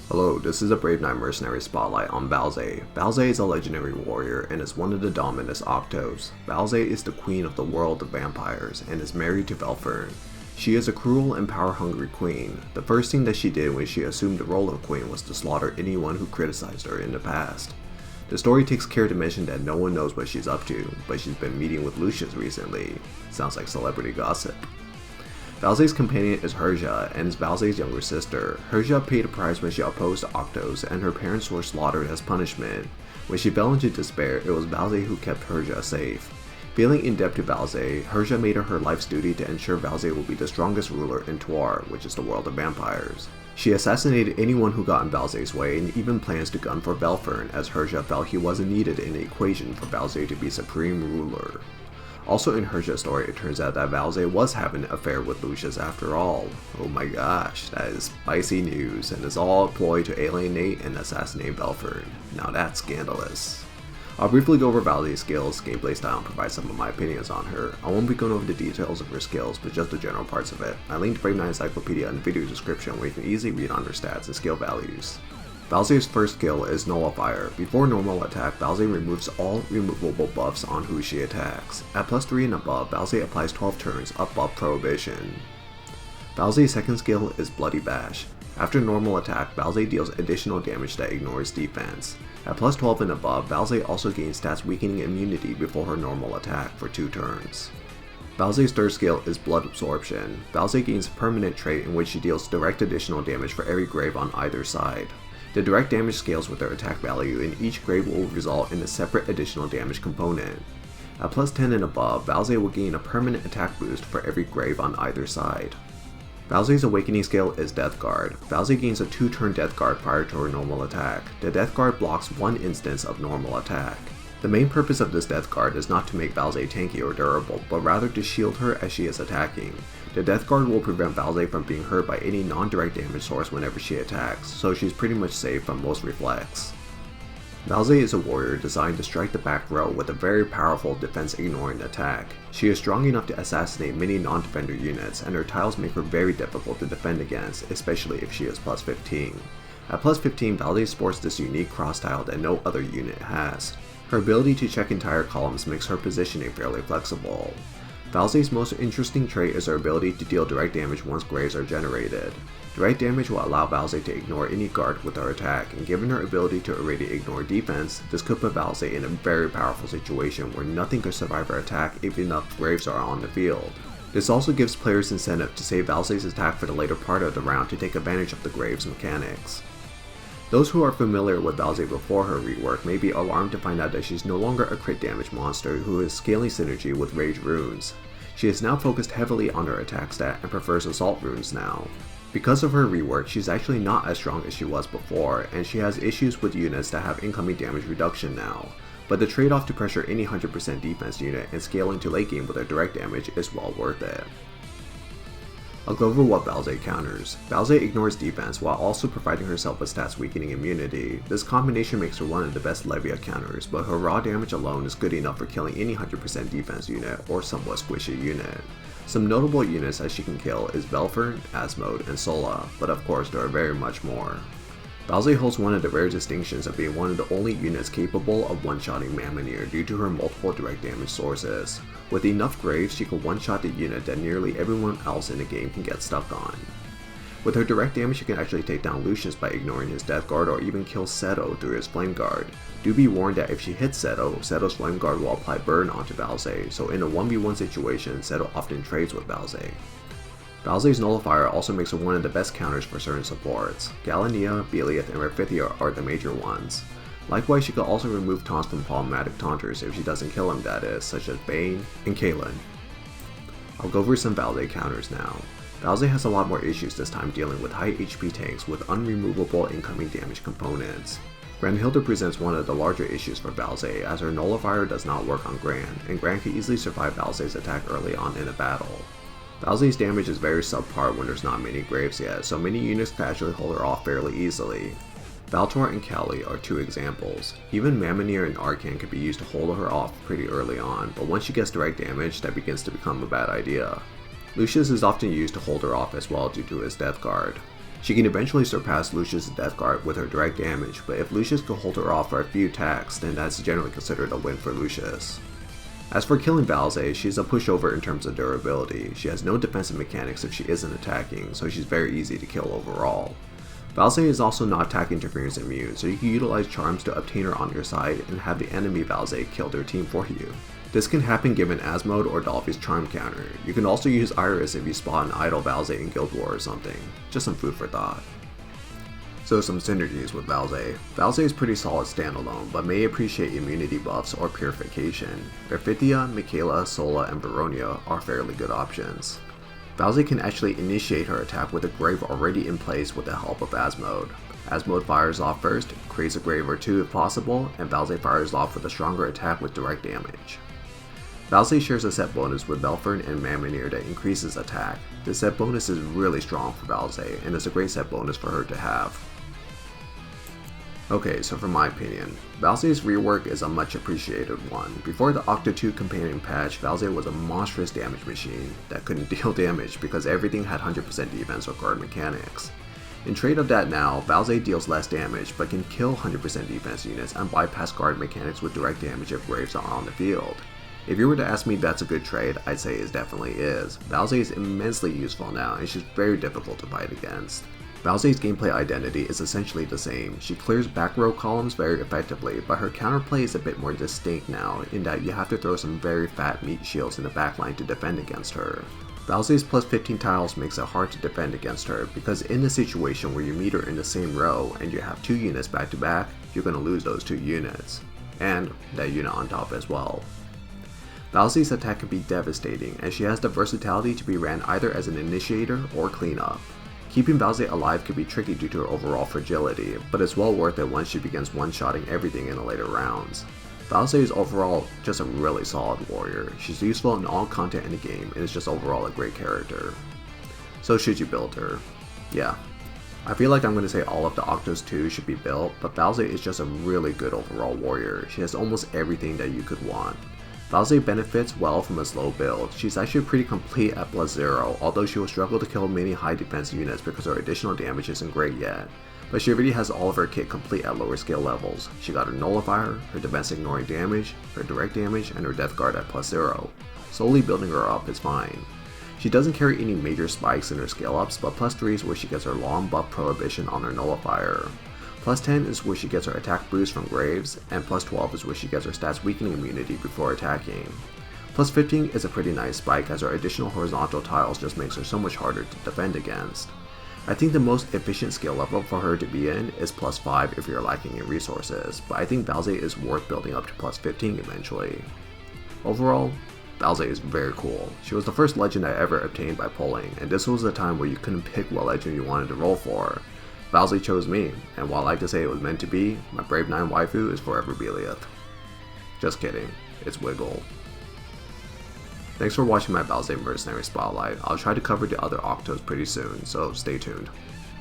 Hello, this is a Brave Knight Mercenary spotlight on Valzé. Valzé is a legendary warrior and is one of the Dominus Octos. Valzé is the queen of the world of vampires and is married to Valfern. She is a cruel and power-hungry queen. The first thing that she did when she assumed the role of queen was to slaughter anyone who criticized her in the past. The story takes care to mention that no one knows what she's up to, but she's been meeting with Lucius recently. Sounds like celebrity gossip. Valzé's companion is Hergeia and is Valzé's younger sister. Hergeia paid a price when she opposed the Octos and her parents were slaughtered as punishment. When she fell into despair, it was Valzé who kept Hergeia safe. Feeling in debt to Valzé, Hergeia made it her life's duty to ensure Valzé will be the strongest ruler in Tuar, which is the world of vampires. She assassinated anyone who got in Valzé's way and even plans to gun for Valfern, as Hergeia felt he wasn't needed in the equation for Valzé to be supreme ruler. Also in Hergeia's story, it turns out that Valzé was having an affair with Lucius after all. Oh my gosh, that is spicy news, and it's all a ploy to alienate and assassinate Valfern. Now that's scandalous. I'll briefly go over Valzé's skills, gameplay style, and provide some of my opinions on her. I won't be going over the details of her skills, but just the general parts of it. I linked Brave Knight Encyclopedia in the video description where you can easily read on her stats and skill values. Valzé's first skill is Nullifier. Before normal attack, Valzé removes all removable buffs on who she attacks. At +3 and above, Valzé applies 12 turns above Prohibition. Valzé's second skill is Bloody Bash. After normal attack, Valzé deals additional damage that ignores defense. At +12 and above, Valzé also gains stats weakening immunity before her normal attack for 2 turns. Valzé's third skill is Blood Absorption. Valzé gains a permanent trait in which she deals direct additional damage for every grave on either side. The direct damage scales with their attack value, and each grave will result in a separate additional damage component. At +10 and above, Valzé will gain a permanent attack boost for every grave on either side. Valzé's awakening skill is Deathguard. Valzé gains a 2-turn Deathguard prior to her normal attack. The Deathguard blocks 1 instance of normal attack. The main purpose of this Deathguard is not to make Valzé tanky or durable, but rather to shield her as she is attacking. The Deathguard will prevent Valzé from being hurt by any non-direct damage source whenever she attacks, so she's pretty much safe from most reflex. Valzé is a warrior designed to strike the back row with a very powerful defense-ignoring attack. She is strong enough to assassinate many non-defender units, and her tiles make her very difficult to defend against, especially if she is +15. At +15, Valzé sports this unique cross tile that no other unit has. Her ability to check entire columns makes her positioning fairly flexible. Valzé's most interesting trait is her ability to deal direct damage once graves are generated. Direct damage will allow Valzé to ignore any guard with her attack, and given her ability to already ignore defense, this could put Valzé in a very powerful situation where nothing could survive her attack even if graves are on the field. This also gives players incentive to save Valzé's attack for the later part of the round to take advantage of the graves mechanics. Those who are familiar with Valzé before her rework may be alarmed to find out that she's no longer a crit damage monster who is scaling synergy with rage runes. She is now focused heavily on her attack stat and prefers assault runes now. Because of her rework, she's actually not as strong as she was before, and she has issues with units that have incoming damage reduction now, but the trade-off to pressure any 100% defense unit and scaling to late game with her direct damage is well worth it. I'll go over what Valzé counters. Valzé ignores defense while also providing herself with stats weakening immunity. This combination makes her one of the best Levia counters, but her raw damage alone is good enough for killing any 100% defense unit or somewhat squishy unit. Some notable units that she can kill is Valfern, Asmode, and Sola, but of course there are very much more. Valzé holds one of the rare distinctions of being one of the only units capable of one-shotting Mercenary due to her multiple direct damage sources. With enough graves, she can one-shot the unit that nearly everyone else in the game can get stuck on. With her direct damage, she can actually take down Lucius by ignoring his Deathguard or even kill Seto through his Flame Guard. Do be warned that if she hits Seto, Seto's Flame Guard will apply burn onto Valzé, so in a 1v1 situation, Seto often trades with Valzé. Valzé's Nullifier also makes her one of the best counters for certain supports. Galania, Belieth, and Rapithia are the major ones. Likewise, she can also remove taunts from problematic taunters if she doesn't kill him, that is, such as Bane and Kaelin. I'll go over some Valzé counters now. Valzé has a lot more issues this time dealing with high HP tanks with unremovable incoming damage components. Granhilda presents one of the larger issues for Valzé as her Nullifier does not work on Gran, and Gran can easily survive Valzé's attack early on in a battle. Valzé's damage is very subpar when there's not many graves yet, so many units can actually hold her off fairly easily. Valtor and Kali are 2 examples. Even Mercenary and Arcan can be used to hold her off pretty early on, but once she gets direct damage, that begins to become a bad idea. Lucius is often used to hold her off as well due to his Deathguard. She can eventually surpass Lucius' Deathguard with her direct damage, but if Lucius can hold her off for a few attacks, then that's generally considered a win for Lucius. As for killing Valzé, she's a pushover in terms of durability. She has no defensive mechanics if she isn't attacking, so she's very easy to kill overall. Valzé is also not attack interference immune, so you can utilize charms to obtain her on your side and have the enemy Valzé kill their team for you. This can happen given Asmode or Dolphy's charm counter. You can also use Iris if you spot an idle Valzé in Guild War or something. Just some food for thought. So some synergies with Valzé. Valzé is pretty solid standalone, but may appreciate immunity buffs or purification. Berthia, Michaela, Sola, and Veronia are fairly good options. Valzé can actually initiate her attack with a grave already in place with the help of Asmode. Asmode fires off first, creates a grave or two if possible, and Valzé fires off with a stronger attack with direct damage. Valzé shares a set bonus with Belfern and Mammonier that increases attack. This set bonus is really strong for Valzé, and is a great set bonus for her to have. Okay, so for my opinion, Valzé's rework is a much appreciated one. Before the Octa 2 companion patch, Valzé was a monstrous damage machine that couldn't deal damage because everything had 100% defense or guard mechanics. In trade of that now, Valzé deals less damage but can kill 100% defense units and bypass guard mechanics with direct damage if graves are on the field. If you were to ask me if that's a good trade, I'd say it definitely is. Valzé is immensely useful now and she's very difficult to fight against. Valzé's gameplay identity is essentially the same. She clears back row columns very effectively, but her counterplay is a bit more distinct now in that you have to throw some very fat meat shields in the backline to defend against her. Valzé's plus 15 tiles makes it hard to defend against her because in a situation where you meet her in the same row and you have 2 units back to back, you're going to lose those 2 units. And that unit on top as well. Valzé's attack can be devastating, and she has the versatility to be ran either as an initiator or cleanup. Keeping Valzé alive can be tricky due to her overall fragility, but it's well worth it once she begins one-shotting everything in the later rounds. Valzé is overall just a really solid warrior. She's useful in all content in the game and is just overall a great character. So should you build her? Yeah. I feel like I'm going to say all of the Octos 2 should be built, but Valzé is just a really good overall warrior. She has almost everything that you could want. Valzé benefits well from a slow build. She's actually pretty complete at +0, although she will struggle to kill many high defense units because her additional damage isn't great yet. But she already has all of her kit complete at lower skill levels. She got her Nullifier, her defense ignoring damage, her direct damage, and her Deathguard at +0. Slowly building her up is fine. She doesn't carry any major spikes in her skill ups, but +3 is where she gets her long buff prohibition on her Nullifier. +10 is where she gets her attack boost from graves, and +12 is where she gets her stats weakening immunity before attacking. +15 is a pretty nice spike as her additional horizontal tiles just makes her so much harder to defend against. I think the most efficient skill level for her to be in is +5 if you're lacking in resources, but I think Valzé is worth building up to +15 eventually. Overall, Valzé is very cool. She was the first legend I ever obtained by pulling, and this was a time where you couldn't pick what legend you wanted to roll for. Valzé chose me, and while I like to say it was meant to be, my Brave 9 waifu is forever Belieth. Just kidding, it's Wiggle. Thanks for watching my Valzé Mercenary Spotlight. I'll try to cover the other Octos pretty soon, so stay tuned.